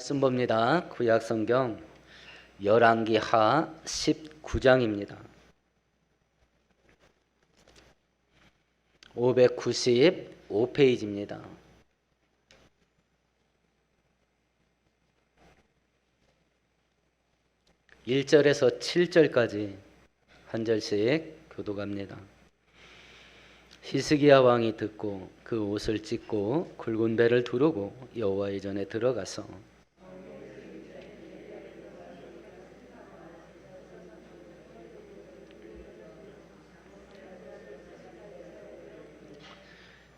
말씀봅니다. 구약성경 열왕기하 19장입니다. 595페이지입니다. 1절에서 7절까지 한 절씩 교독합니다. 히스기야 왕이 듣고 그 옷을 찢고 굵은 배를 두르고 여호와의 전에 들어가서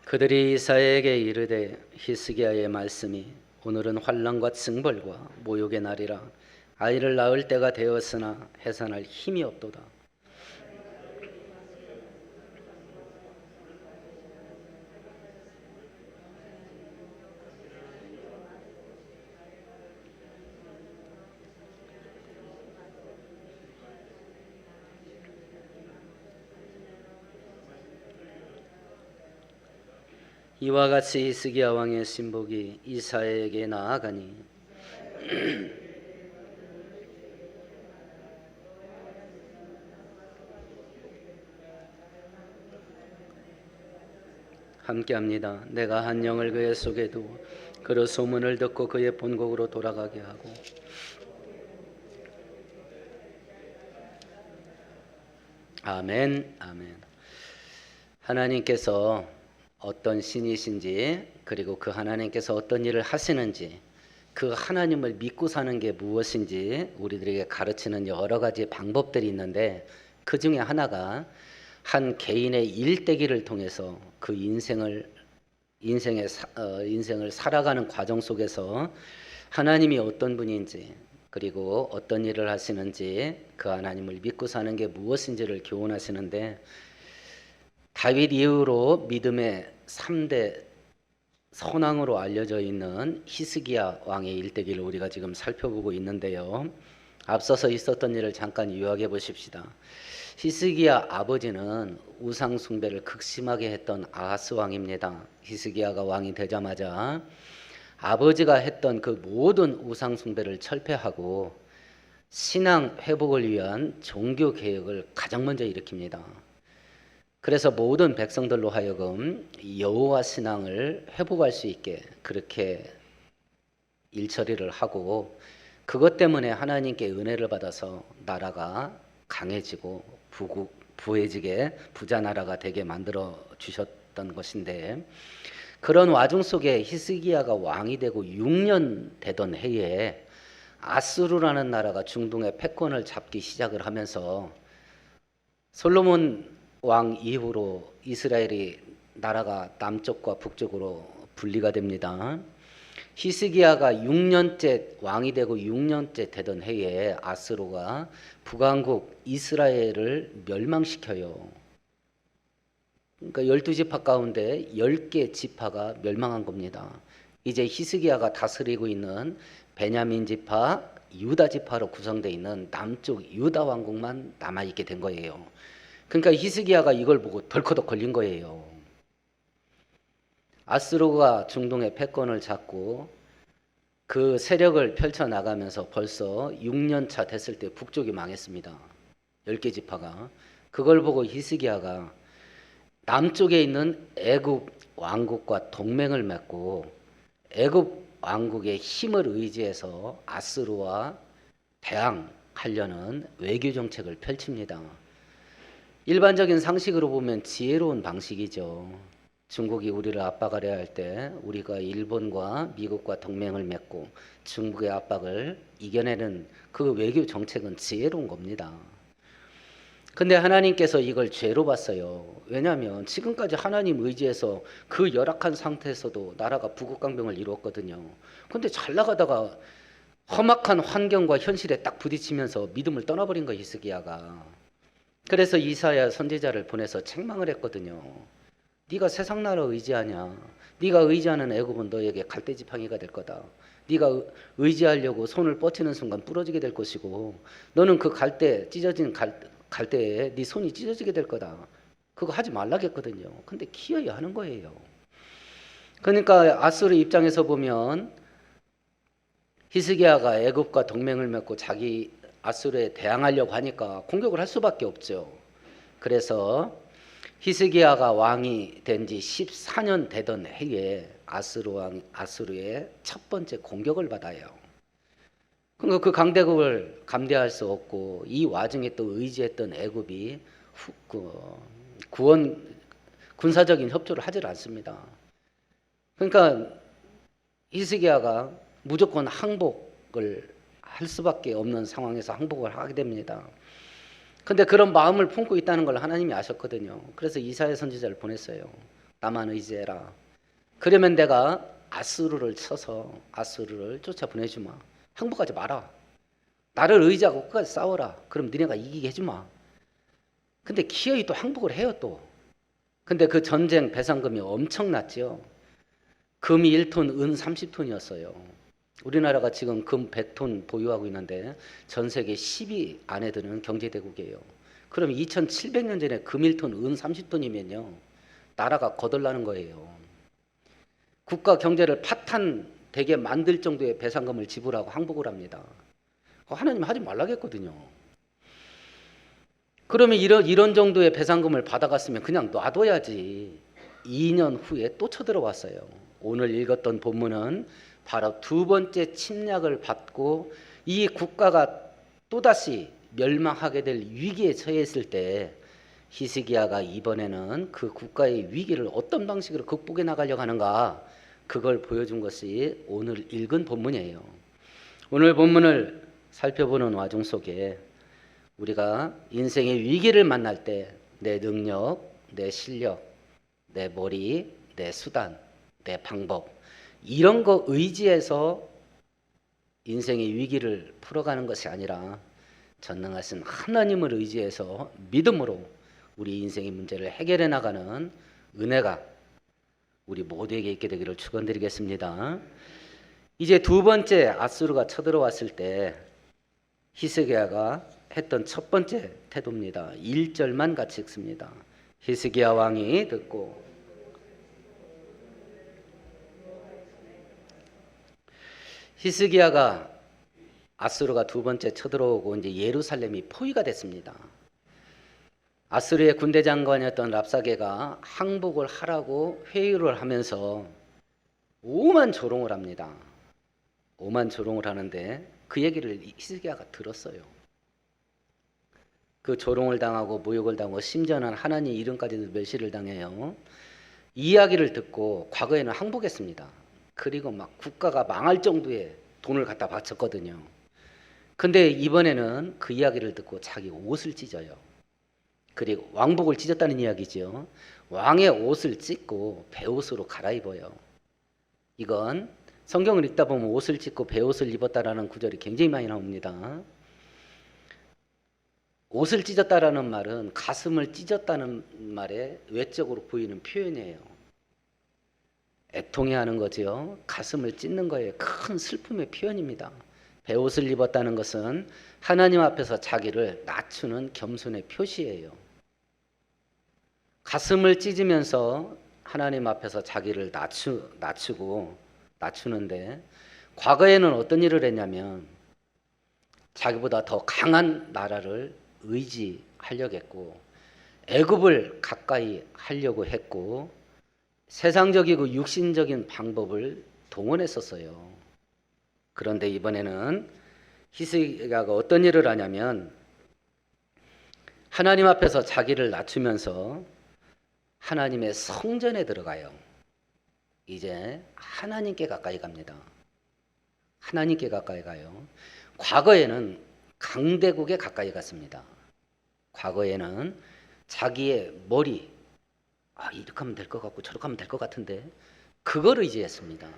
그들이 이사야에게 이르되 히스기야의 말씀이 오늘은 환난과 징벌과 모욕의 날이라 아이를 낳을 때가 되었으나 해산할 힘이 없도다. 이와 같이 히스기야 왕의 신복이 이사야에게 나아가니 함께합니다. 내가 한 영을 그의 속에 두고 그로 소문을 듣고 그의 본국으로 돌아가게 하고 아멘. 아멘. 하나님께서 어떤 신이신지 그리고 그 하나님께서 어떤 일을 하시는지 그 하나님을 믿고 사는 게 무엇인지 우리들에게 가르치는 여러 가지 방법들이 있는데 그 중에 하나가 한 개인의 일대기를 통해서 그 인생을 살아가는 과정 속에서 하나님이 어떤 분인지 그리고 어떤 일을 하시는지 그 하나님을 믿고 사는 게 무엇인지를 교훈하시는데 다윗 이후로 믿음의 3대 선왕으로 알려져 있는 히스기야 왕의 일대기를 우리가 지금 살펴보고 있는데요. 앞서서 있었던 일을 잠깐 요약해 보십시다. 히스기야 아버지는 우상 숭배를 극심하게 했던 아하스 왕입니다. 히스기야가 왕이 되자마자 아버지가 했던 그 모든 우상 숭배를 철폐하고 신앙 회복을 위한 종교 개혁을 가장 먼저 일으킵니다. 그래서 모든 백성들로 하여금 여호와 신앙을 회복할 수 있게 그렇게 일처리를 하고 그것 때문에 하나님께 은혜를 받아서 나라가 강해지고 부해지게 부자 나라가 되게 만들어 주셨던 것인데 그런 와중 속에 히스기야가 왕이 되고 6년 되던 해에 아수르라는 나라가 중동의 패권을 잡기 시작을 하면서 솔로몬 왕 이후로 이스라엘이 나라가 남쪽과 북쪽으로 분리가 됩니다. 히스기야가 6년째 왕이 되고 6년째 되던 해에 아수르가 북왕국 이스라엘을 멸망시켜요. 그러니까 12지파 가운데 10개 지파가 멸망한 겁니다. 이제 히스기야가 다스리고 있는 베냐민 지파, 유다 지파로 구성되어 있는 남쪽 유다 왕국만 남아있게 된 거예요. 그러니까 히스기야가 이걸 보고 덜커덕 걸린 거예요. 아수르가 중동의 패권을 잡고 그 세력을 펼쳐나가면서 벌써 6년 차 됐을 때 북쪽이 망했습니다. 10개 지파가. 그걸 보고 히스기야가 남쪽에 있는 애굽 왕국과 동맹을 맺고 애굽 왕국의 힘을 의지해서 아수르와 대항하려는 외교 정책을 펼칩니다. 일반적인 상식으로 보면 지혜로운 방식이죠. 중국이 우리를 압박하려 할 때 우리가 일본과 미국과 동맹을 맺고 중국의 압박을 이겨내는 그 외교 정책은 지혜로운 겁니다. 근데 하나님께서 이걸 죄로 봤어요. 왜냐하면 지금까지 하나님 의지해서 그 열악한 상태에서도 나라가 부국강병을 이루었거든요. 근데 잘 나가다가 험악한 환경과 현실에 딱 부딪히면서 믿음을 떠나버린 거예요, 히스기야가. 그래서 이사야 선지자를 보내서 책망을 했거든요. 네가 세상 나라 의지하냐? 네가 의지하는 애굽은 너에게 갈대 지팡이가 될 거다. 네가 의지하려고 손을 뻗치는 순간 부러지게 될 것이고 너는 그 갈대 찢어진 갈대에 네 손이 찢어지게 될 거다. 그거 하지 말라겠거든요. 근데 기어이 하는 거예요. 그러니까 아수르 입장에서 보면 히스기야가 애굽과 동맹을 맺고 자기 아수르에 대항하려고 하니까 공격을 할 수밖에 없죠. 그래서 히스기야가 왕이 된 지 14년 되던 해에 아수르 왕 아수르의 첫 번째 공격을 받아요. 그러니까 그 강대국을 감대할 수 없고 이 와중에 또 의지했던 애굽이 구원 군사적인 협조를 하질 않습니다. 그러니까 히스기야가 무조건 항복을 할 수밖에 없는 상황에서 항복을 하게 됩니다. 근데 그런 마음을 품고 있다는 걸 하나님이 아셨거든요. 그래서 이사야 선지자를 보냈어요. 나만 의지해라. 그러면 내가 아수르를 쳐서 아수르를 쫓아 보내주마. 항복하지 마라. 나를 의지하고 끝까지 싸워라. 그럼 너네가 이기게 해주마. 근데 기어이 또 항복을 해요 또. 근데 그 전쟁 배상금이 엄청났죠. 금이 1톤, 은 30톤이었어요. 우리나라가 지금 금 100톤 보유하고 있는데 전 세계 10위 안에 드는 경제대국이에요. 그럼 2700년 전에 금 1톤, 은 30톤이면요. 나라가 거덜나는 거예요. 국가 경제를 파탄되게 만들 정도의 배상금을 지불하고 항복을 합니다. 하나님 하지 말라고 했거든요. 그러면 이런 정도의 배상금을 받아갔으면 그냥 놔둬야지. 2년 후에 또 쳐들어왔어요. 오늘 읽었던 본문은 바로 두 번째 침략을 받고 이 국가가 또다시 멸망하게 될 위기에 처했을 때 히스기야가 이번에는 그 국가의 위기를 어떤 방식으로 극복해 나가려고 하는가, 그걸 보여준 것이 오늘 읽은 본문이에요. 오늘 본문을 살펴보는 와중 속에 우리가 인생의 위기를 만날 때 내 능력, 내 실력, 내 머리, 내 수단, 내 방법, 이런 거 의지해서 인생의 위기를 풀어가는 것이 아니라 전능하신 하나님을 의지해서 믿음으로 우리 인생의 문제를 해결해 나가는 은혜가 우리 모두에게 있게 되기를 축원드리겠습니다. 이제 두 번째 아수르가 쳐들어왔을 때 히스기야가 했던 첫 번째 태도입니다. 1절만 같이 읽습니다. 히스기야 왕이 듣고, 히스기야가 아수르가 두 번째 쳐들어오고 이제 예루살렘이 포위가 됐습니다. 아수르의 군대 장관이었던 랍사게가 항복을 하라고 회유를 하면서 오만 조롱을 합니다. 오만 조롱을 하는데 그 얘기를 히스기야가 들었어요. 그 조롱을 당하고 모욕을 당하고 심지어는 하나님 이름까지도 멸시를 당해요. 이 이야기를 듣고 과거에는 항복했습니다. 그리고 막 국가가 망할 정도의 돈을 갖다 바쳤거든요. 근데 이번에는 그 이야기를 듣고 자기 옷을 찢어요. 그리고 왕복을 찢었다는 이야기죠. 왕의 옷을 찢고 베옷으로 갈아입어요. 이건 성경을 읽다 보면 옷을 찢고 베옷을 입었다라는 구절이 굉장히 많이 나옵니다. 옷을 찢었다라는 말은 가슴을 찢었다는 말에 외적으로 보이는 표현이에요. 애통해하는 거죠. 가슴을 찢는 거에 큰 슬픔의 표현입니다. 베옷을 입었다는 것은 하나님 앞에서 자기를 낮추는 겸손의 표시예요. 가슴을 찢으면서 하나님 앞에서 자기를 낮추는데, 과거에는 어떤 일을 했냐면 자기보다 더 강한 나라를 의지하려고 했고, 애굽을 가까이 하려고 했고, 세상적이고 육신적인 방법을 동원했었어요. 그런데 이번에는 히스기야가 어떤 일을 하냐면 하나님 앞에서 자기를 낮추면서 하나님의 성전에 들어가요. 이제 하나님께 가까이 갑니다. 하나님께 가까이 가요. 과거에는 강대국에 가까이 갔습니다. 과거에는 자기의 머리, 이렇게 하면 될 것 같고 저렇게 하면 될 것 같은데, 그걸 의지했습니다.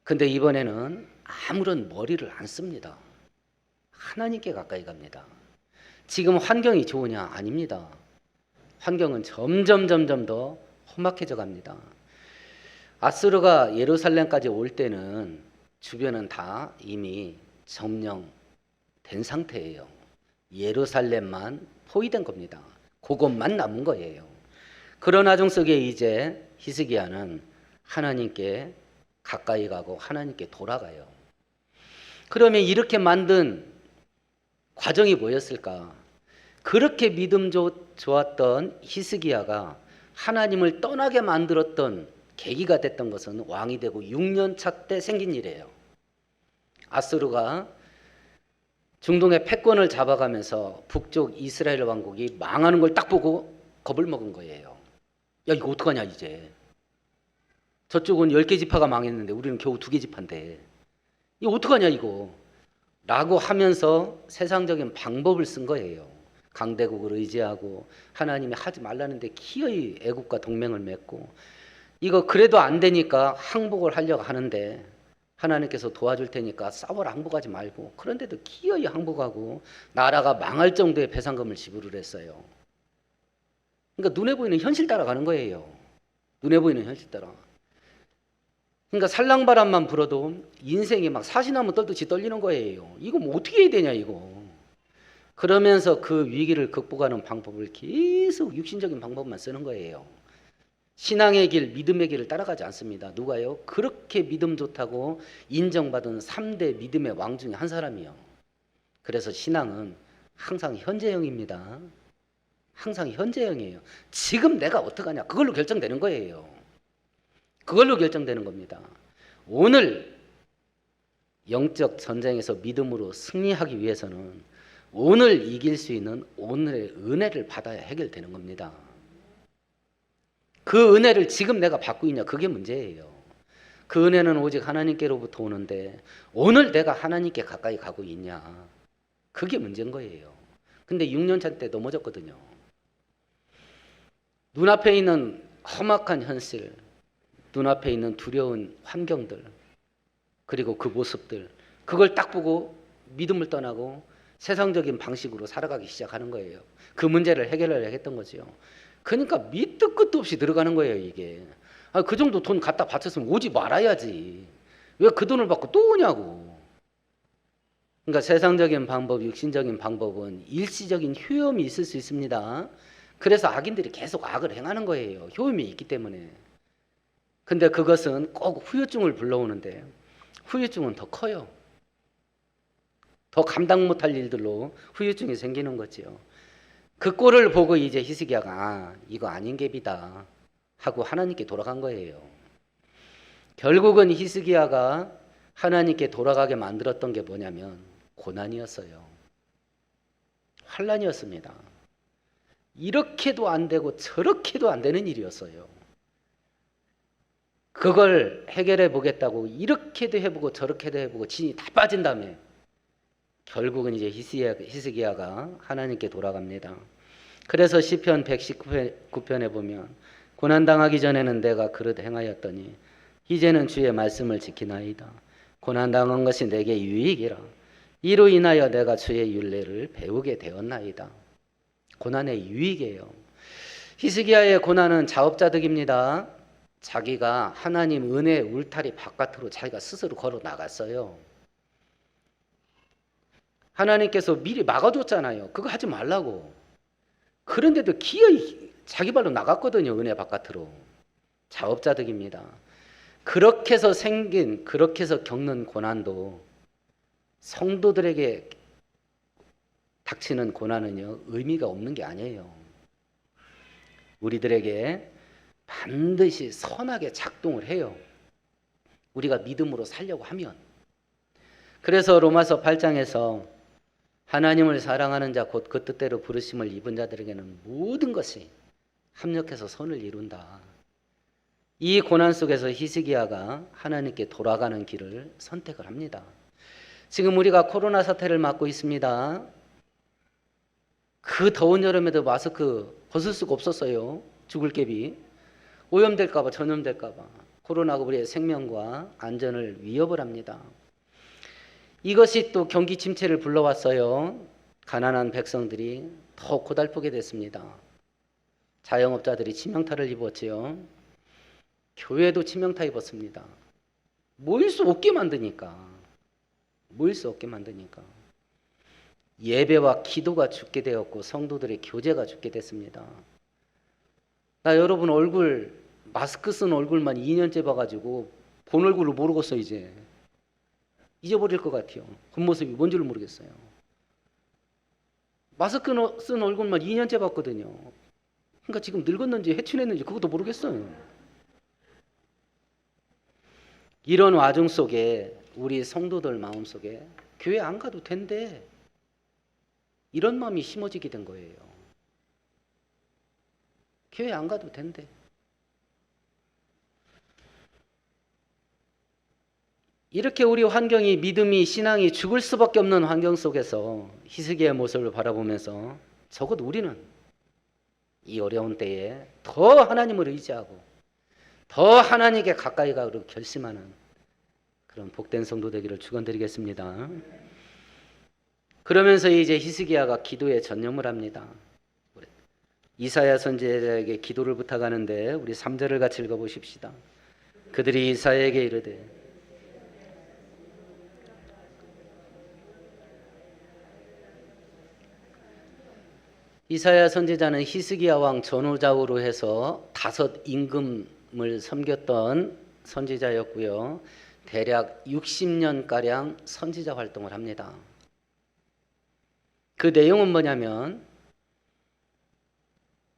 근데 이번에는 아무런 머리를 안 씁니다. 하나님께 가까이 갑니다. 지금 환경이 좋으냐? 아닙니다. 환경은 점점 더 험악해져 갑니다. 아수르가 예루살렘까지 올 때는 주변은 다 이미 점령된 상태예요. 예루살렘만 포위된 겁니다. 그것만 남은 거예요. 그런 와중 속에 이제 히스기야는 하나님께 가까이 가고 하나님께 돌아가요. 그러면 이렇게 만든 과정이 뭐였을까? 그렇게 믿음 좋았던 히스기야가 하나님을 떠나게 만들었던 계기가 됐던 것은 왕이 되고 6년 차 때 생긴 일이에요. 아수르가 중동의 패권을 잡아가면서 북쪽 이스라엘 왕국이 망하는 걸 딱 보고 겁을 먹은 거예요. 야, 이거 어떡하냐 이제. 저쪽은 10개 지파가 망했는데 우리는 겨우 2개 지파인데 이거 어떡하냐 이거 라고 하면서 세상적인 방법을 쓴 거예요. 강대국을 의지하고 하나님이 하지 말라는데 기어이 애국과 동맹을 맺고 이거 그래도 안 되니까 항복을 하려고 하는데 하나님께서 도와줄 테니까 싸워라, 항복하지 말고. 그런데도 기어이 항복하고 나라가 망할 정도의 배상금을 지불을 했어요. 그러니까 눈에 보이는 현실 따라가는 거예요. 눈에 보이는 현실 따라. 그러니까 살랑바람만 불어도 인생이 막 사시나무 떨듯이 떨리는 거예요. 이거 뭐 어떻게 해야 되냐 이거. 그러면서 그 위기를 극복하는 방법을 계속 육신적인 방법만 쓰는 거예요. 신앙의 길, 믿음의 길을 따라가지 않습니다. 누가요? 그렇게 믿음 좋다고 인정받은 3대 믿음의 왕 중에 한 사람이요. 그래서 신앙은 항상 현재형입니다. 항상 현재형이에요. 지금 내가 어떡하냐 그걸로 결정되는 거예요. 그걸로 결정되는 겁니다. 오늘 영적 전쟁에서 믿음으로 승리하기 위해서는 오늘 이길 수 있는 오늘의 은혜를 받아야 해결되는 겁니다. 그 은혜를 지금 내가 받고 있냐 그게 문제예요. 그 은혜는 오직 하나님께로부터 오는데 오늘 내가 하나님께 가까이 가고 있냐 그게 문제인 거예요. 근데 6년차 때 넘어졌거든요. 눈앞에 있는 험악한 현실, 눈앞에 있는 두려운 환경들, 그리고 그 모습들, 그걸 딱 보고 믿음을 떠나고 세상적인 방식으로 살아가기 시작하는 거예요. 그 문제를 해결하려 했던 거죠. 그러니까 밑도 끝도 없이 들어가는 거예요 이게. 그 정도 돈 갖다 바쳤으면 오지 말아야지. 왜 그 돈을 받고 또 오냐고. 그러니까 세상적인 방법, 육신적인 방법은 일시적인 효험이 있을 수 있습니다. 그래서 악인들이 계속 악을 행하는 거예요. 효험이 있기 때문에. 근데 그것은 꼭 후유증을 불러오는데 후유증은 더 커요. 더 감당 못할 일들로 후유증이 생기는 거죠. 그 꼴을 보고 이제 히스기야가 이거 아닌 갭이다 하고 하나님께 돌아간 거예요. 결국은 히스기야가 하나님께 돌아가게 만들었던 게 뭐냐면 고난이었어요. 환난이었습니다. 이렇게도 안 되고 저렇게도 안 되는 일이었어요. 그걸 해결해 보겠다고 이렇게도 해보고 저렇게도 해보고 진이 다 빠진 다음에 결국은 이제 히스기야가 하나님께 돌아갑니다. 그래서 시편 119편에 보면 고난당하기 전에는 내가 그릇 행하였더니 이제는 주의 말씀을 지키나이다. 고난당한 것이 내게 유익이라. 이로 인하여 내가 주의 율례를 배우게 되었나이다. 고난의 유익이에요. 히스기야의 고난은 자업자득입니다. 자기가 하나님 은혜의 울타리 바깥으로 자기가 스스로 걸어 나갔어요. 하나님께서 미리 막아줬잖아요. 그거 하지 말라고. 그런데도 기어이 자기 발로 나갔거든요. 은혜 바깥으로. 자업자득입니다. 그렇게 해서 생긴, 그렇게 해서 겪는 고난도 성도들에게 닥치는 고난은요, 의미가 없는 게 아니에요. 우리들에게 반드시 선하게 작동을 해요. 우리가 믿음으로 살려고 하면. 그래서 로마서 8장에서 하나님을 사랑하는 자 곧 그 뜻대로 부르심을 입은 자들에게는 모든 것이 합력해서 선을 이룬다. 이 고난 속에서 히스기야가 하나님께 돌아가는 길을 선택을 합니다. 지금 우리가 코로나 사태를 맞고 있습니다. 그 더운 여름에도 마스크 벗을 수가 없었어요. 죽을 갭이. 오염될까 봐, 전염될까 봐. 코로나가 우리의 생명과 안전을 위협을 합니다. 이것이 또 경기 침체를 불러왔어요. 가난한 백성들이 더 고달프게 됐습니다. 자영업자들이 치명타를 입었지요. 교회도 치명타 입었습니다. 모일 수 없게 만드니까. 모일 수 없게 만드니까. 예배와 기도가 죽게 되었고 성도들의 교제가 죽게 됐습니다. 나 여러분 얼굴, 마스크 쓴 얼굴만 2년째 봐가지고 본 얼굴을 모르겠어 이제. 잊어버릴 것 같아요. 겉모습이 뭔지를 모르겠어요. 마스크 쓴 얼굴만 2년째 봤거든요. 그러니까 지금 늙었는지 해춘했는지 그것도 모르겠어요. 이런 와중 속에 우리 성도들 마음속에 교회 안 가도 된대, 이런 마음이 심어지게 된 거예요. 교회 안 가도 된대. 이렇게 우리 환경이, 믿음이, 신앙이 죽을 수밖에 없는 환경 속에서 히스기야의 모습을 바라보면서 적어도 우리는 이 어려운 때에 더 하나님을 의지하고 더 하나님께 가까이 가기로 결심하는 그런 복된 성도 되기를 축원드리겠습니다. 그러면서 이제 히스기야가 기도에 전념을 합니다. 이사야 선지자에게 기도를 부탁하는데 우리 3절을 같이 읽어보십시다. 그들이 이사야에게 이르되 이사야 선지자는 히스기야 왕 전후좌우로 해서 5 임금을 섬겼던 선지자였고요. 대략 60년가량 선지자 활동을 합니다. 그 내용은 뭐냐면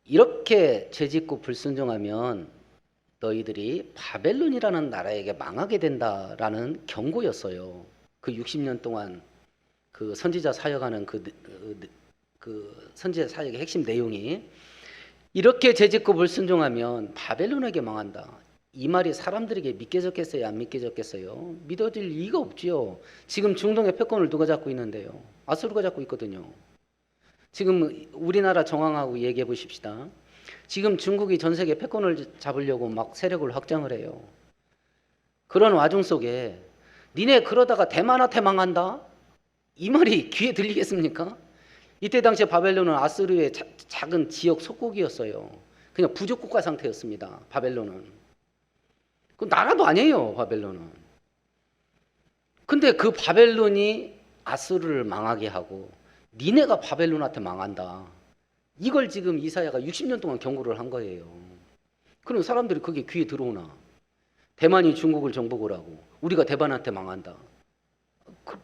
이렇게 죄짓고 불순종하면 너희들이 바벨론이라는 나라에게 망하게 된다라는 경고였어요. 그 60년 동안 그 선지자 사역하는 그 선지자 사역의 핵심 내용이 이렇게 죄짓고 불순종하면 바벨론에게 망한다. 이 말이 사람들에게 믿겨졌겠어요? 안 믿겨졌겠어요? 믿어질 리가 없지요. 지금 중동의 패권을 누가 잡고 있는데요? 아수르가 잡고 있거든요. 지금 우리나라 정황하고 얘기해 보십시다. 지금 중국이 전 세계 패권을 잡으려고 막 세력을 확장을 해요. 그런 와중 속에 니네 그러다가 대만한테 망한다? 이 말이 귀에 들리겠습니까? 이때 당시에 바벨론은 아수르의 작은 지역 속국이었어요. 그냥 부족국가 상태였습니다. 바벨론은. 그 나라도 아니에요. 바벨론은. 근데 그 바벨론이 아수르를 망하게 하고 니네가 바벨론한테 망한다. 이걸 지금 이사야가 60년 동안 경고를 한 거예요. 그럼 사람들이 그게 귀에 들어오나? 대만이 중국을 정복을 하고 우리가 대만한테 망한다.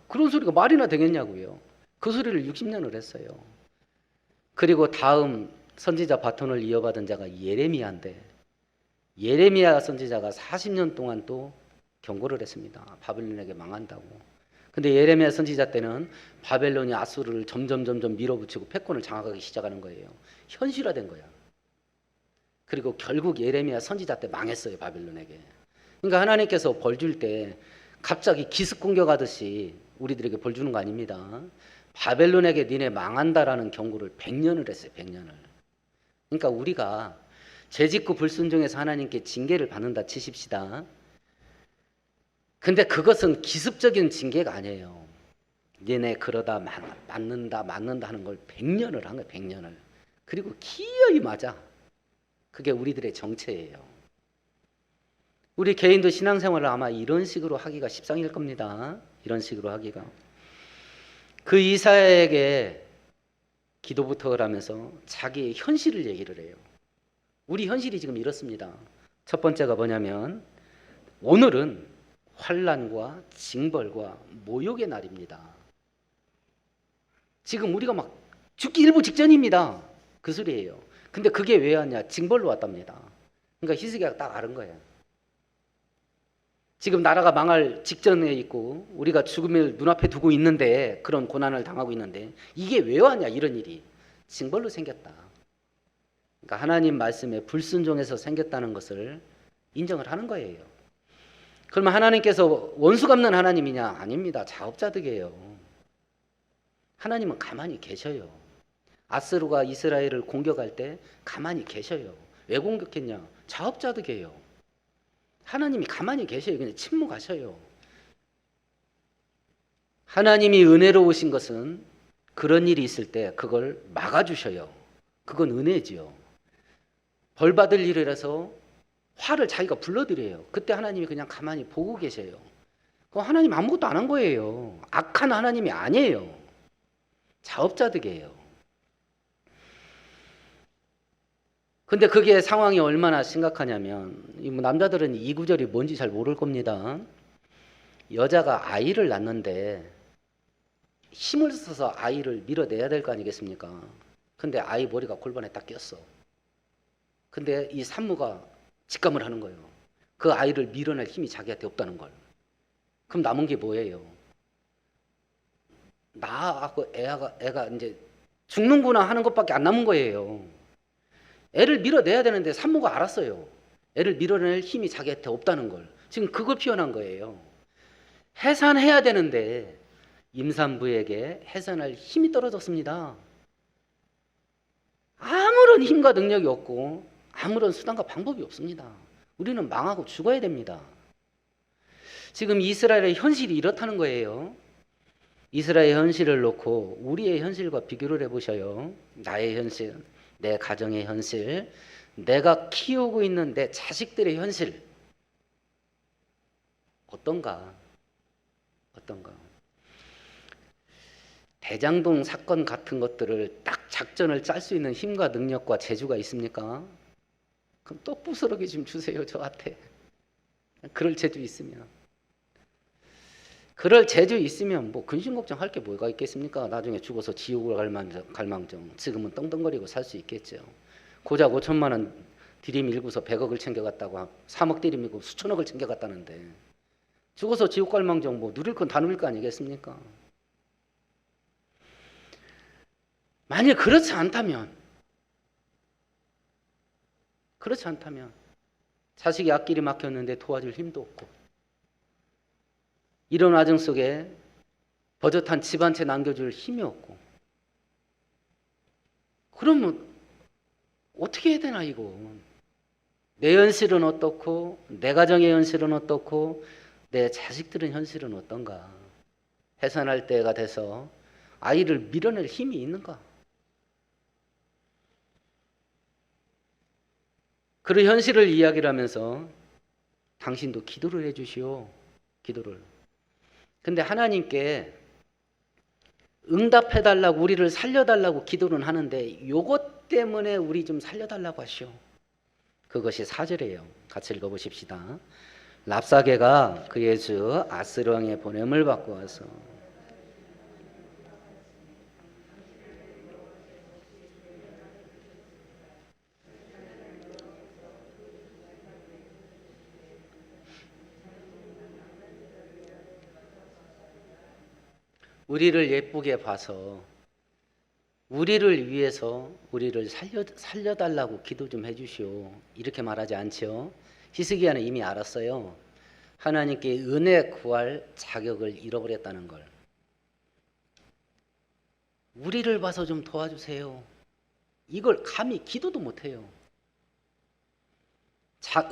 그런 소리가 말이나 되겠냐고요. 그 소리를 60년을 했어요. 그리고 다음 선지자 바톤을 이어받은 자가 예레미야인데 예레미야 선지자가 40년 동안 또 경고를 했습니다. 바벨론에게 망한다고. 근데 예레미야 선지자 때는 바벨론이 아수르를 점점 밀어붙이고 패권을 장악하기 시작하는 거예요. 현실화된 거야. 그리고 결국 예레미야 선지자 때 망했어요. 바벨론에게. 그러니까 하나님께서 벌 줄 때 갑자기 기습 공격하듯이 우리들에게 벌 주는 거 아닙니다. 바벨론에게 니네 망한다라는 경고를 100년을 했어요. 100년을. 그러니까 우리가 죄짓고 불순종해서 하나님께 징계를 받는다 치십시다. 근데 그것은 기습적인 징계가 아니에요. 니네 그러다 맞는다 하는 걸 100년을 한 거예요. 100년을. 그리고 기어이 맞아. 그게 우리들의 정체예요. 우리 개인도 신앙생활을 아마 이런 식으로 하기가 십상일 겁니다. 이런 식으로 하기가. 그 이사야에게 기도 부탁을 하면서 자기의 현실을 얘기를 해요. 우리 현실이 지금 이렇습니다. 첫 번째가 뭐냐면 오늘은 환난과 징벌과 모욕의 날입니다. 지금 우리가 막 죽기 일부 직전입니다. 그 소리예요. 근데 그게 왜 왔냐? 징벌로 왔답니다. 그러니까 히스기야가 딱 아는 거예요. 지금 나라가 망할 직전에 있고 우리가 죽음을 눈앞에 두고 있는데 그런 고난을 당하고 있는데 이게 왜 왔냐? 이런 일이 징벌로 생겼다. 그러니까 하나님 말씀에 불순종해서 생겼다는 것을 인정을 하는 거예요. 그러면 하나님께서 원수 갚는 하나님이냐? 아닙니다. 자업자득이에요. 하나님은 가만히 계셔요. 아스루가 이스라엘을 공격할 때 가만히 계셔요. 왜 공격했냐? 자업자득이에요. 하나님이 가만히 계셔요. 그냥 침묵하셔요. 하나님이 은혜로우신 것은 그런 일이 있을 때 그걸 막아주셔요. 그건 은혜지요. 벌 받을 일이라서 화를 자기가 불러드려요. 그때 하나님이 그냥 가만히 보고 계셔요. 그 하나님 아무것도 안 한 거예요. 악한 하나님이 아니에요. 자업자득이에요. 근데 그게 상황이 얼마나 심각하냐면 뭐 남자들은 이 구절이 뭔지 잘 모를 겁니다. 여자가 아이를 낳는데 힘을 써서 아이를 밀어내야 될 거 아니겠습니까? 근데 아이 머리가 골반에 딱 꼈어. 근데 이 산모가 직감을 하는 거예요. 그 아이를 밀어낼 힘이 자기한테 없다는 걸. 그럼 남은 게 뭐예요? 나하고 애가 이제 죽는구나 하는 것밖에 안 남은 거예요. 애를 밀어내야 되는데 산모가 알았어요. 애를 밀어낼 힘이 자기한테 없다는 걸. 지금 그걸 표현한 거예요. 해산해야 되는데 임산부에게 해산할 힘이 떨어졌습니다. 아무런 힘과 능력이 없고 아무런 수단과 방법이 없습니다. 우리는 망하고 죽어야 됩니다. 지금 이스라엘의 현실이 이렇다는 거예요. 이스라엘의 현실을 놓고 우리의 현실과 비교를 해보셔요. 나의 현실, 내 가정의 현실, 내가 키우고 있는 내 자식들의 현실 어떤가? 대장동 사건 같은 것들을 딱 작전을 짤 수 있는 힘과 능력과 재주가 있습니까? 그럼 또 부스러기 좀 주세요, 저한테. 그럴 재주 있으면. 그럴 재주 있으면 뭐 근심 걱정할 게 뭐가 있겠습니까? 나중에 죽어서 지옥을 갈망정. 지금은 떵떵거리고 살 수 있겠죠. 고작 5천만 원 들이밀고서 100억을 챙겨갔다고 3억 들이밀고 수천억을 챙겨갔다는데 죽어서 지옥 갈망정 뭐 누릴 건 다 누릴 거 아니겠습니까? 만약 그렇지 않다면 자식이 앞길이 막혔는데 도와줄 힘도 없고 이런 와중 속에 버젓한 집 한 채 남겨줄 힘이 없고 그러면 어떻게 해야 되나 이거. 내 현실은 어떻고 내 가정의 현실은 어떻고 내 자식들은 현실은 어떤가. 해산할 때가 돼서 아이를 밀어낼 힘이 있는가. 그런 현실을 이야기를 하면서 당신도 기도를 해주시오. 기도를. 근데 하나님께 응답해달라고 우리를 살려달라고 기도는 하는데 요것 때문에 우리 좀 살려달라고 하시오. 그것이 4절이에요. 같이 읽어보십시다. 랍사게가 그의 주 아스르 왕의 보냄을 받고 와서 우리를 예쁘게 봐서 우리를 위해서 우리를 살려달라고 기도 좀 해주시오. 이렇게 말하지 않죠. 히스기야는 이미 알았어요. 하나님께 은혜 구할 자격을 잃어버렸다는 걸. 우리를 봐서 좀 도와주세요. 이걸 감히 기도도 못해요.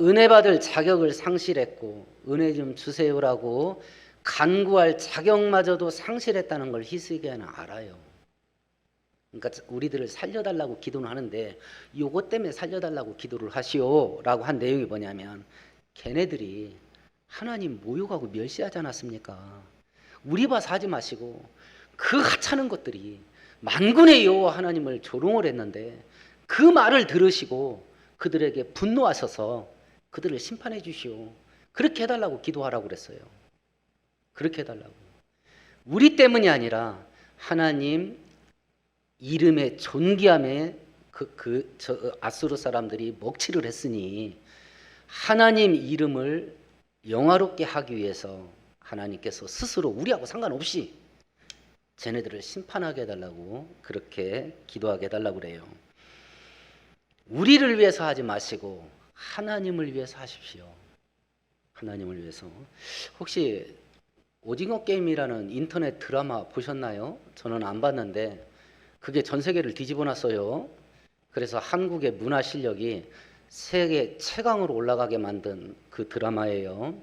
은혜 받을 자격을 상실했고 은혜 좀 주세요라고 간구할 자격마저도 상실했다는 걸 히스기야는 알아요. 그러니까 우리들을 살려달라고 기도는 하는데 요것 때문에 살려달라고 기도를 하시오라고 한 내용이 뭐냐면 걔네들이 하나님 모욕하고 멸시하지 않았습니까? 우리 봐서 하지 마시고 그 하찮은 것들이 만군의 여호와 하나님을 조롱을 했는데 그 말을 들으시고 그들에게 분노하셔서 그들을 심판해 주시오. 그렇게 해달라고 기도하라고 그랬어요. 그렇게 해달라고. 우리 때문이 아니라 하나님 이름의 존귀함에 아수르 사람들이 먹칠을 했으니 하나님 이름을 영화롭게 하기 위해서 하나님께서 스스로 우리하고 상관없이 쟤네들을 심판하게 해달라고 그렇게 기도하게 해달라고 그래요. 우리를 위해서 하지 마시고 하나님을 위해서 하십시오. 하나님을 위해서. 혹시 오징어 게임이라는 인터넷 드라마 보셨나요? 저는 안 봤는데 그게 전 세계를 뒤집어 놨어요. 그래서 한국의 문화 실력이 세계 최강으로 올라가게 만든 그 드라마예요.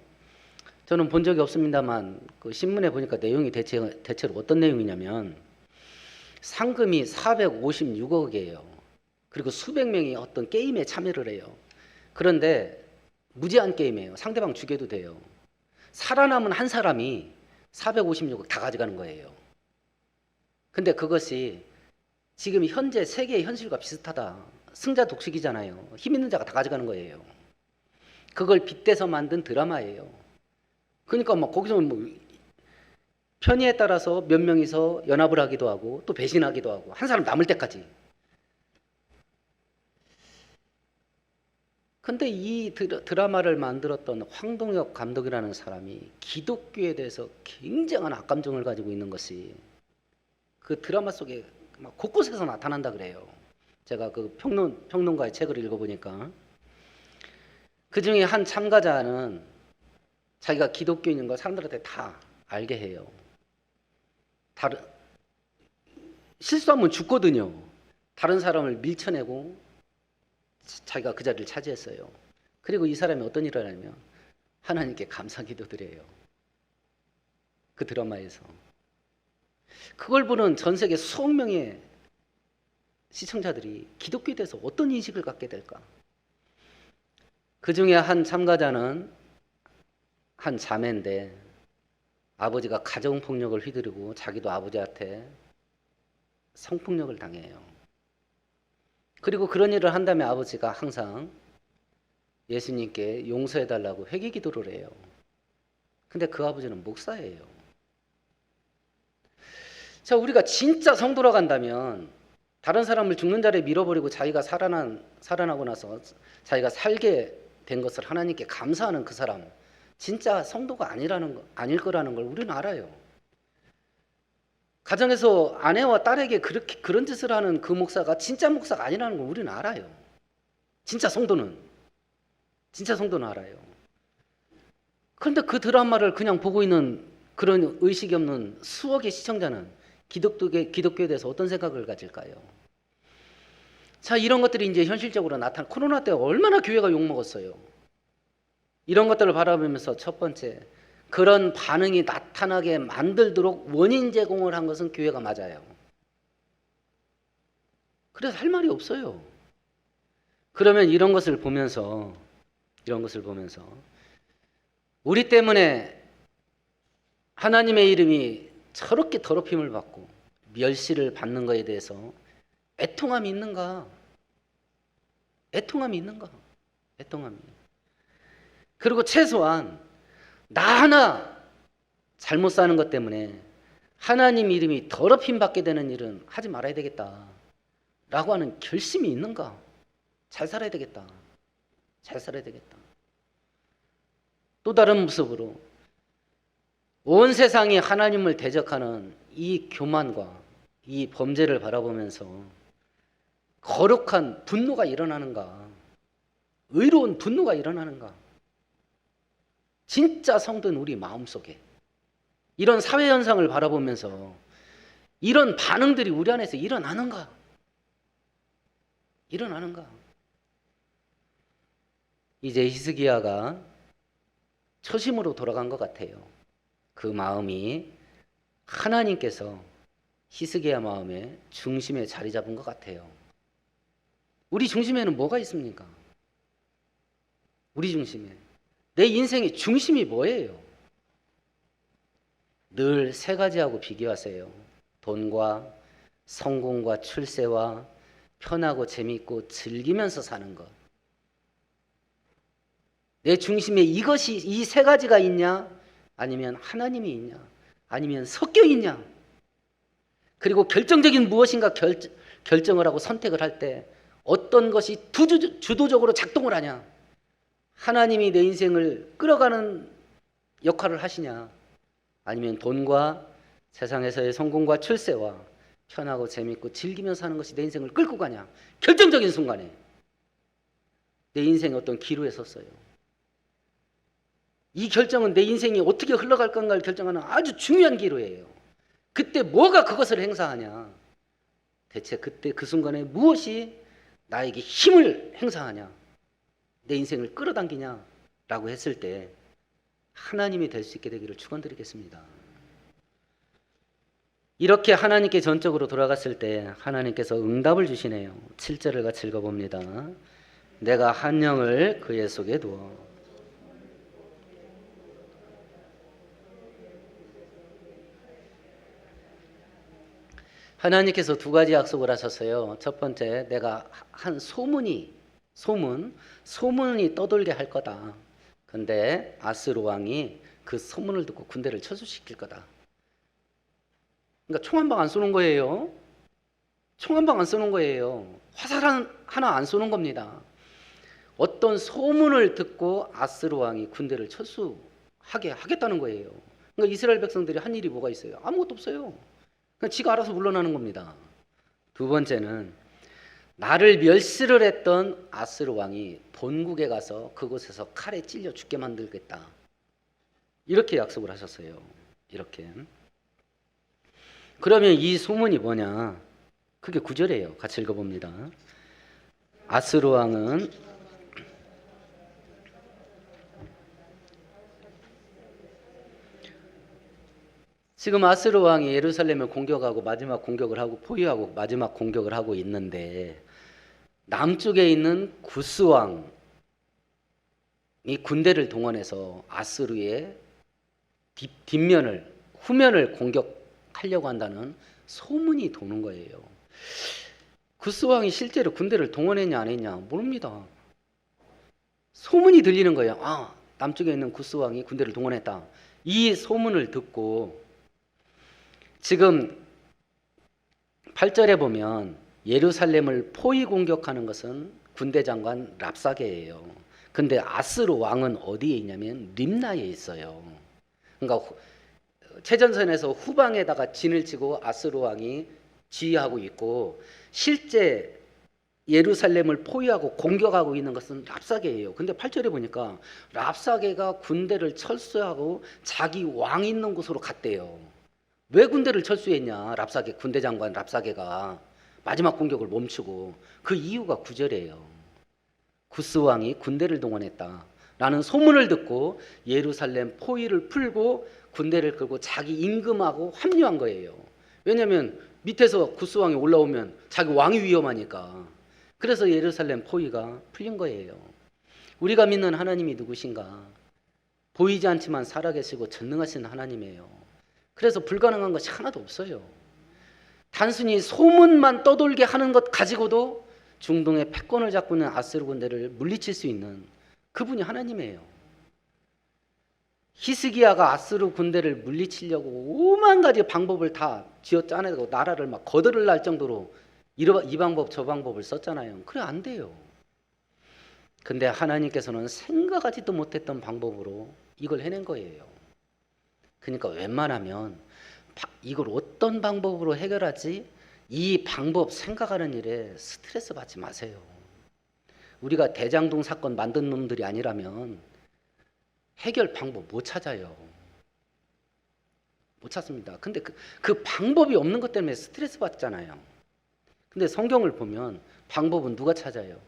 저는 본 적이 없습니다만 그 신문에 보니까 내용이 대체로 어떤 내용이냐면 상금이 456억이에요. 그리고 수백 명이 어떤 게임에 참여를 해요. 그런데 무제한 게임이에요. 상대방 죽여도 돼요. 살아남은 한 사람이 456억 다 가져가는 거예요. 근데 그것이 지금 현재 세계의 현실과 비슷하다. 승자 독식이잖아요. 힘 있는 자가 다 가져가는 거예요. 그걸 빗대서 만든 드라마예요. 그러니까 막 거기서 뭐 편의에 따라서 몇 명이서 연합을 하기도 하고 또 배신하기도 하고 한 사람 남을 때까지. 근데 이 드라마를 만들었던 황동혁 감독이라는 사람이 기독교에 대해서 굉장한 악감정을 가지고 있는 것이 그 드라마 속에 막 곳곳에서 나타난다 그래요. 제가 그 평론가의 책을 읽어보니까 그 중에 한 참가자는 자기가 기독교인인 걸 사람들한테 다 알게 해요. 실수하면 죽거든요. 다른 사람을 밀쳐내고 자기가 그 자리를 차지했어요. 그리고 이 사람이 어떤 일을 하냐면 하나님께 감사 기도드려요. 그 드라마에서. 그걸 보는 전 세계 수억 명의 시청자들이 기독교에 대해서 어떤 인식을 갖게 될까? 그 중에 한 참가자는 한 자매인데 아버지가 가정폭력을 휘두르고 자기도 아버지한테 성폭력을 당해요. 그리고 그런 일을 한다면 아버지가 항상 예수님께 용서해달라고 회개 기도를 해요. 근데 그 아버지는 목사예요. 자, 우리가 진짜 성도로 간다면 다른 사람을 죽는 자리에 밀어버리고 자기가 살아나고 나서 자기가 살게 된 것을 하나님께 감사하는 그 사람, 진짜 성도가 아닐 거라는 걸 우리는 알아요. 가정에서 아내와 딸에게 그런 짓을 하는 그 목사가 진짜 목사가 아니라는 걸 우리는 알아요. 진짜 성도는 알아요. 그런데 그 드라마를 그냥 보고 있는 그런 의식이 없는 수억의 시청자는 기독교에 대해서 어떤 생각을 가질까요? 자, 이런 것들이 이제 현실적으로 코로나 때 얼마나 교회가 욕먹었어요. 이런 것들을 바라보면서 첫 번째, 그런 반응이 나타나게 만들도록 원인 제공을 한 것은 교회가 맞아요. 그래서 할 말이 없어요. 그러면 이런 것을 보면서 우리 때문에 하나님의 이름이 저렇게 더럽힘을 받고 멸시를 받는 것에 대해서 애통함이 있는가? 애통함이. 그리고 최소한 나 하나 잘못 사는 것 때문에 하나님 이름이 더럽힘 받게 되는 일은 하지 말아야 되겠다 라고 하는 결심이 있는가? 잘 살아야 되겠다. 또 다른 모습으로 온 세상이 하나님을 대적하는 이 교만과 이 범죄를 바라보면서 거룩한 분노가 일어나는가? 의로운 분노가 일어나는가? 진짜 성도는 우리 마음속에 이런 사회 현상을 바라보면서 이런 반응들이 우리 안에서 일어나는가? 이제 히스기야가 초심으로 돌아간 것 같아요. 그 마음이 하나님께서 히스기야 마음의 중심에 자리 잡은 것 같아요. 우리 중심에는 뭐가 있습니까? 우리 중심에 내 인생의 중심이 뭐예요? 늘 세 가지하고 비교하세요. 돈과 성공과 출세와 편하고 재밌고 즐기면서 사는 것. 내 중심에 이것이 이 세 가지가 있냐? 아니면 하나님이 있냐? 아니면 섞여 있냐? 그리고 결정적인 무엇인가 결정을 하고 선택을 할 때 어떤 것이 주도적으로 작동을 하냐? 하나님이 내 인생을 끌어가는 역할을 하시냐? 아니면 돈과 세상에서의 성공과 출세와 편하고 재밌고 즐기면서 사는 것이 내 인생을 끌고 가냐? 결정적인 순간에 내 인생의 어떤 기로에 섰어요. 이 결정은 내 인생이 어떻게 흘러갈 건가를 결정하는 아주 중요한 기로예요. 그때 뭐가 그것을 행사하냐? 대체 그때 그 순간에 무엇이 나에게 힘을 행사하냐? 내 인생을 끌어당기냐? 라고 했을 때 하나님이 될 수 있게 되기를 축원드리겠습니다. 이렇게 하나님께 전적으로 돌아갔을 때 하나님께서 응답을 주시네요. 7절을 같이 읽어봅니다. 내가 한 영을 그의 속에 두어 하나님께서 두 가지 약속을 하셨어요. 첫 번째, 내가 한 소문이 떠돌게 할 거다. 근데 아스로 왕이 그 소문을 듣고 군대를 철수시킬 거다. 그러니까 총 한 방 안 쏘는 거예요. 총 한 방 안 쏘는 거예요. 화살 하나 안 쏘는 겁니다. 어떤 소문을 듣고 아스로 왕이 군대를 철수하게 하겠다는 거예요. 그러니까 이스라엘 백성들이 한 일이 뭐가 있어요? 아무것도 없어요. 그냥 지가 알아서 물러나는 겁니다. 두 번째는 나를 멸시를 했던 아스로 왕이 본국에 가서 그곳에서 칼에 찔려 죽게 만들겠다. 이렇게 약속을 하셨어요. 이렇게. 그러면 이 소문이 뭐냐? 그게 9절이에요. 같이 읽어봅니다. 아스로 왕은 지금 아스로 왕이 예루살렘을 공격하고 마지막 공격을 하고 포위하고 마지막 공격을 하고 있는데 남쪽에 있는 구스 왕이 군대를 동원해서 아스루의 후면을 공격하려고 한다는 소문이 도는 거예요. 구스 왕이 실제로 군대를 동원했냐 안 했냐 모릅니다. 소문이 들리는 거예요. 아, 남쪽에 있는 구스 왕이 군대를 동원했다. 이 소문을 듣고 지금 8절에 보면 예루살렘을 포위 공격하는 것은 군대 장관 랍사게예요. 근데 아스로 왕은 어디에 있냐면 림나에 있어요. 그러니까 최전선에서 후방에다가 진을 치고 아스로 왕이 지휘하고 있고 실제 예루살렘을 포위하고 공격하고 있는 것은 랍사게예요. 근데 8절에 보니까 랍사게가 군대를 철수하고 자기 왕 있는 곳으로 갔대요. 왜 군대를 철수했냐? 랍사게 군대 장관 랍사게가 마지막 공격을 멈추고 그 이유가 9절이에요. 구스 왕이 군대를 동원했다라는 소문을 듣고 예루살렘 포위를 풀고 군대를 끌고 자기 임금하고 합류한 거예요. 왜냐하면 밑에서 구스 왕이 올라오면 자기 왕이 위험하니까. 그래서 예루살렘 포위가 풀린 거예요. 우리가 믿는 하나님이 누구신가? 보이지 않지만 살아계시고 전능하신 하나님이에요. 그래서 불가능한 것이 하나도 없어요. 단순히 소문만 떠돌게 하는 것 가지고도 중동의 패권을 잡고 있는 아스루 군대를 물리칠 수 있는 그분이 하나님이에요. 히스기야가 아스루 군대를 물리치려고 오만 가지 방법을 다 쥐어짜내고 나라를 막 거들을 날 정도로 이 방법 저 방법을 썼잖아요. 그래 안 돼요. 근데 하나님께서는 생각하지도 못했던 방법으로 이걸 해낸 거예요. 그러니까 웬만하면 이걸 어떤 방법으로 해결하지? 이 방법 생각하는 일에 스트레스 받지 마세요. 우리가 대장동 사건 만든 놈들이 아니라면 해결 방법 못 찾아요. 못 찾습니다. 근데 그 방법이 없는 것 때문에 스트레스 받잖아요. 근데 성경을 보면 방법은 누가 찾아요?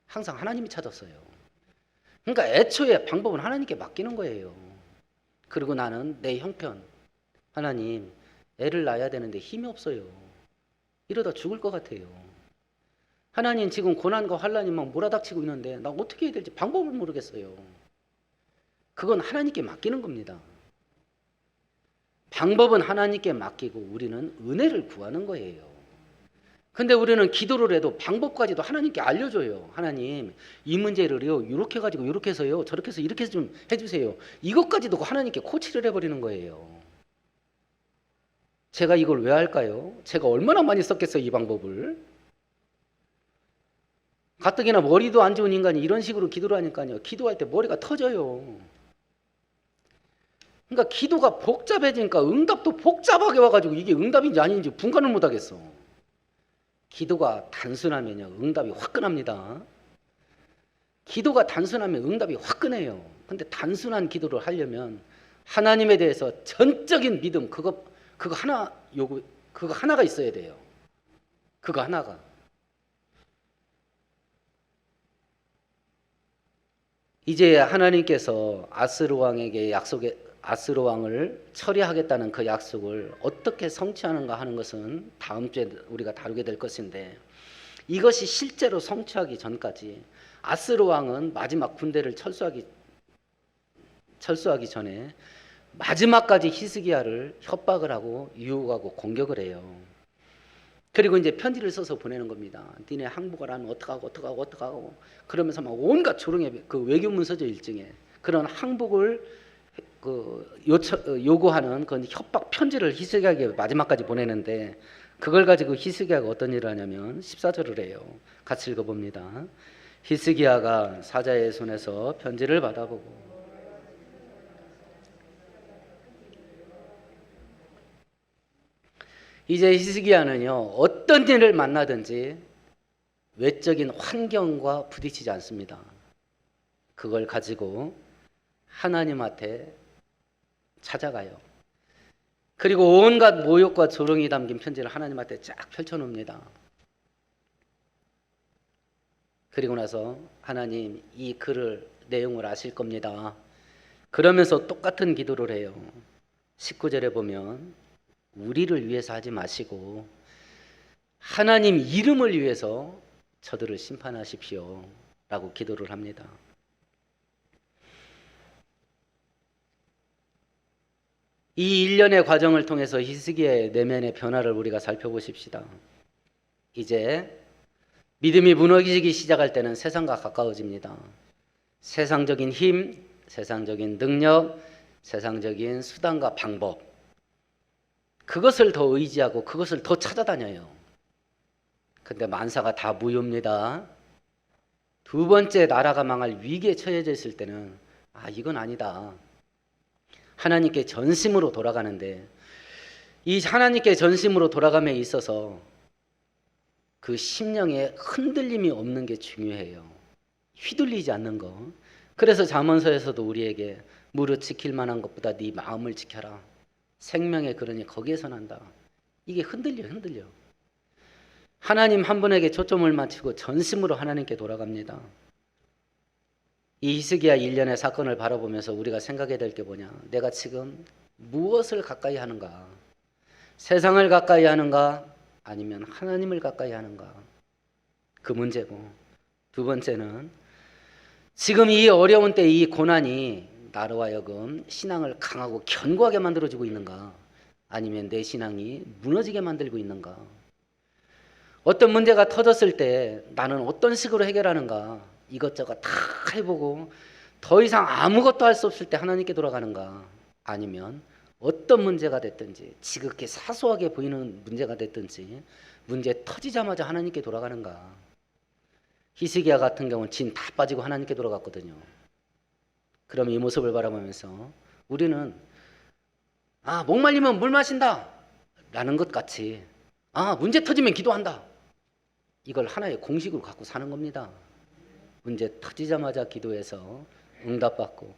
항상 하나님이 찾았어요. 그러니까 애초에 방법은 하나님께 맡기는 거예요. 그리고 나는 내 형편, 하나님 애를 낳아야 되는데 힘이 없어요. 이러다 죽을 것 같아요. 하나님 지금 고난과 환난이 막 몰아닥치고 있는데 나 어떻게 해야 될지 방법을 모르겠어요. 그건 하나님께 맡기는 겁니다. 방법은 하나님께 맡기고 우리는 은혜를 구하는 거예요. 근데 우리는 기도를 해도 방법까지도 하나님께 알려줘요. 하나님 이 문제를요 이렇게 가지고 이렇게 해서요 저렇게 해서 이렇게 좀 해주세요. 이것까지도 하나님께 코치를 해버리는 거예요. 제가 이걸 왜 할까요? 제가 얼마나 많이 썼겠어요 이 방법을. 가뜩이나 머리도 안 좋은 인간이 이런 식으로 기도를 하니까요 기도할 때 머리가 터져요. 그러니까 기도가 복잡해지니까 응답도 복잡하게 와가지고 이게 응답인지 아닌지 분간을 못 하겠어. 기도가 단순하면요 응답이 화끈합니다. 기도가 단순하면 응답이 화끈해요. 근데 단순한 기도를 하려면 하나님에 대해서 전적인 믿음 그거 하나가 있어야 돼요. 그거 하나가. 이제 하나님께서 아스루 왕을 처리하겠다는 그 약속을 어떻게 성취하는가 하는 것은 다음 주에 우리가 다루게 될 것인데 이것이 실제로 성취하기 전까지 아스루 왕은 마지막 군대를 철수하기 전에 마지막까지 히스기야를 협박을 하고 유혹하고 공격을 해요. 그리고 이제 편지를 써서 보내는 겁니다. 니네 항복을 하면 어떡하고 그러면서 막 온갖 조롱의 그 외교문서죠, 일종의 그런 항복을 요구하는 그런 협박 편지를 히스기야에게 마지막까지 보내는데, 그걸 가지고 히스기야가 어떤 일을 하냐면 14절을 해요. 같이 읽어봅니다. 히스기야가 사자의 손에서 편지를 받아보고 이제 히스기야는요, 어떤 일을 만나든지 외적인 환경과 부딪히지 않습니다. 그걸 가지고 하나님한테 찾아가요. 그리고 온갖 모욕과 조롱이 담긴 편지를 하나님한테 쫙 펼쳐놓습니다. 그리고 나서 하나님, 이 글을 내용을 아실 겁니다. 그러면서 똑같은 기도를 해요. 19절에 보면 우리를 위해서 하지 마시고 하나님 이름을 위해서 저들을 심판하십시오 라고 기도를 합니다. 이 일련의 과정을 통해서 히스기야의 내면의 변화를 우리가 살펴보십시다. 이제 믿음이 무너지기 시작할 때는 세상과 가까워집니다. 세상적인 힘, 세상적인 능력, 세상적인 수단과 방법, 그것을 더 의지하고 그것을 더 찾아다녀요. 근데 만사가 다 무효입니다. 두 번째 나라가 망할 위기에 처해져 있을 때는 이건 아니다. 하나님께 전심으로 돌아가는데, 이 하나님께 전심으로 돌아감에 있어서 그 심령에 흔들림이 없는 게 중요해요. 휘둘리지 않는 거. 그래서 잠언서에서도 우리에게 무릇 지킬 만한 것보다 네 마음을 지켜라. 생명의 그러니 거기에서 난다. 이게 흔들려. 하나님 한 분에게 초점을 맞추고 전심으로 하나님께 돌아갑니다. 이 히스기야 1년의 사건을 바라보면서 우리가 생각해야 될 게 뭐냐? 내가 지금 무엇을 가까이 하는가? 세상을 가까이 하는가? 아니면 하나님을 가까이 하는가? 그 문제고, 두 번째는 지금 이 어려운 때 이 고난이 나로 하여금 신앙을 강하고 견고하게 만들어주고 있는가? 아니면 내 신앙이 무너지게 만들고 있는가? 어떤 문제가 터졌을 때 나는 어떤 식으로 해결하는가? 이것저것 다 해보고 더 이상 아무것도 할 수 없을 때 하나님께 돌아가는가? 아니면 어떤 문제가 됐든지 지극히 사소하게 보이는 문제가 됐든지 문제 터지자마자 하나님께 돌아가는가? 히스기야 같은 경우는 진 다 빠지고 하나님께 돌아갔거든요. 그럼 이 모습을 바라보면서 우리는 목말리면 물 마신다 라는 것 같이 문제 터지면 기도한다, 이걸 하나의 공식으로 갖고 사는 겁니다. 문제 터지자마자 기도해서 응답받고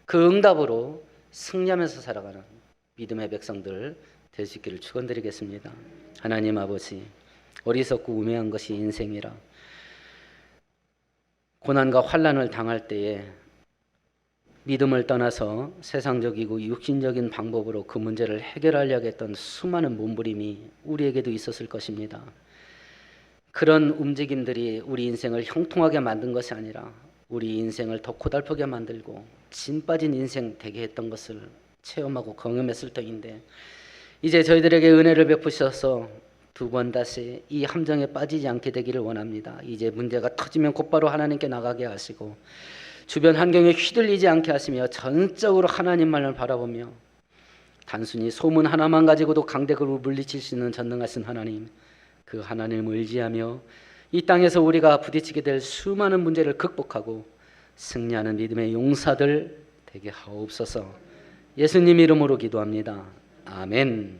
그 응답으로 승리하면서 살아가는 믿음의 백성들 될 수 있기를 축원드리겠습니다. 하나님 아버지, 어리석고 우매한 것이 인생이라 고난과 환난을 당할 때에 믿음을 떠나서 세상적이고 육신적인 방법으로 그 문제를 해결하려고 했던 수많은 몸부림이 우리에게도 있었을 것입니다. 그런 움직임들이 우리 인생을 형통하게 만든 것이 아니라 우리 인생을 더 고달프게 만들고 진 빠진 인생 되게 했던 것을 체험하고 경험했을 터인데, 이제 저희들에게 은혜를 베푸셔서 두 번 다시 이 함정에 빠지지 않게 되기를 원합니다. 이제 문제가 터지면 곧바로 하나님께 나가게 하시고 주변 환경에 휘둘리지 않게 하시며 전적으로 하나님만을 바라보며 단순히 소문 하나만 가지고도 강대국을 물리칠 수 있는 전능하신 하나님, 그 하나님을 의지하며 이 땅에서 우리가 부딪히게 될 수많은 문제를 극복하고 승리하는 믿음의 용사들 되게 하옵소서. 예수님 이름으로 기도합니다. 아멘.